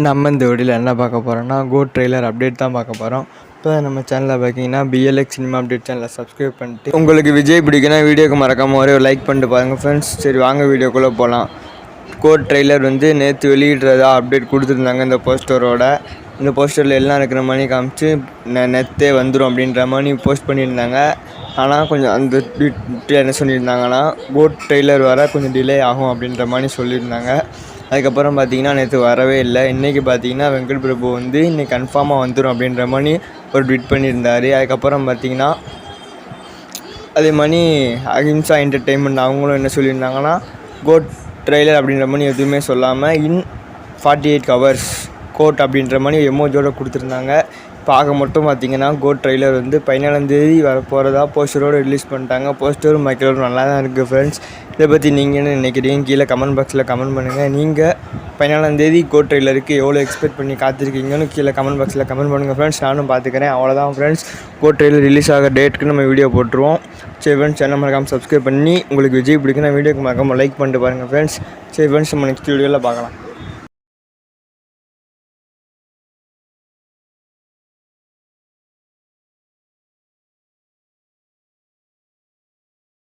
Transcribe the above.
நம்ம இந்த வீடியோவில் என்ன பார்க்க போகிறோம்னா கோட் ட்ரெய்லர் அப்டேட் தான் பார்க்க போகிறோம். இப்போ நம்ம சேனலில் பார்த்தீங்கன்னா பிஎல்எக்ஸ் சினிமா அப்டேட் சேனலை சப்ஸ்கிரைப் பண்ணிட்டு உங்களுக்கு விஜய் பிடிக்குன்னா வீடியோக்கு மறக்காமல் ஒரே ஒரு லைக் பண்ணிட்டு பாருங்கள் ஃப்ரெண்ட்ஸ். சரி வாங்க வீடியோக்குள்ளே போகலாம். கோட் ட்ரெய்லர் நேற்று வெளியிடுறதா அப்டேட் கொடுத்துருந்தாங்க. இந்த போஸ்டரோட இந்த போஸ்டரில் எல்லாம் இருக்கிற மாதிரி காமிச்சு நேற்றே வந்துடும் அப்படின்ற மாதிரி போஸ்ட் பண்ணியிருந்தாங்க. ஆனால் கொஞ்சம் அந்த ட்வீட்டில் என்ன சொல்லியிருந்தாங்கன்னா கோட் ட்ரெய்லர் வர கொஞ்சம் டிலே ஆகும் அப்படின்ற மாதிரி சொல்லியிருந்தாங்க. அதுக்கப்புறம் பார்த்தீங்கன்னா நேற்று வரவே இல்லை. இன்றைக்கி பார்த்தீங்கன்னா வெங்கட் பிரபு இன்றைக்கி கன்ஃபார்மாக வந்துடும் அப்படின்ற மாதிரி ஒரு ட்வீட் பண்ணியிருந்தார். அதுக்கப்புறம் பார்த்தீங்கன்னா அதே மாதிரி அஹிம்சா என்டர்டெயின்மெண்ட் அவங்களும் என்ன சொல்லியிருந்தாங்கன்னா கோட் ட்ரெய்லர் அப்படின்ற மாதிரி எதுவுமே சொல்லாமல் இன் 48 hours கோட் அப்படின்ற மாதிரி எமோஜோடு கொடுத்துருந்தாங்க. பார்க்க மட்டும் பார்த்திங்கன்னா கோட் ட்ரெய்லர் 17ஆம் தேதி வரப்போகிறதா போஸ்டரோடு ரிலீஸ் பண்ணிட்டாங்க. போஸ்டரும் மைக்கேலும் நல்லா தான் இருக்குது ஃப்ரெண்ட்ஸ். இதை பற்றி நீங்கள் என்ன நினைக்கிறீங்க கீழே கமெண்ட் பாக்ஸில் கமெண்ட் பண்ணுங்கள். நீங்கள் 17ஆம் தேதி கோட் ட்ரெய்லருக்கு எவ்வளோ எக்ஸ்பெக்ட் பண்ணி காத்திருக்கீங்கன்னு கீழே கமெண்ட் பாக்ஸில் கமெண்ட் பண்ணுங்கள் ஃப்ரெண்ட்ஸ். நானும் பார்த்துக்கிறேன். அவ்வளோதான் ஃப்ரெண்ட்ஸ். கோட் ட்ரெய்லர் ரிலீஸ் ஆகிற டேட்டுக்கு நம்ம வீடியோ போட்டுருவோம். சரி ஃப்ரெண்ட்ஸ், சேனல் மறக்காமல் சப்ஸ்கிரைப் பண்ணி உங்களுக்கு விஜய் பிடிக்குன்னா வீடியோக்கு மறக்காமல் லைக் பண்ணிட்டு பாருங்கள் ஃப்ரெண்ட்ஸ். சரி ஃப்ரெண்ட்ஸ், நம்ம நெக்ஸ்ட் வீடியோவில் பார்க்கலாம்.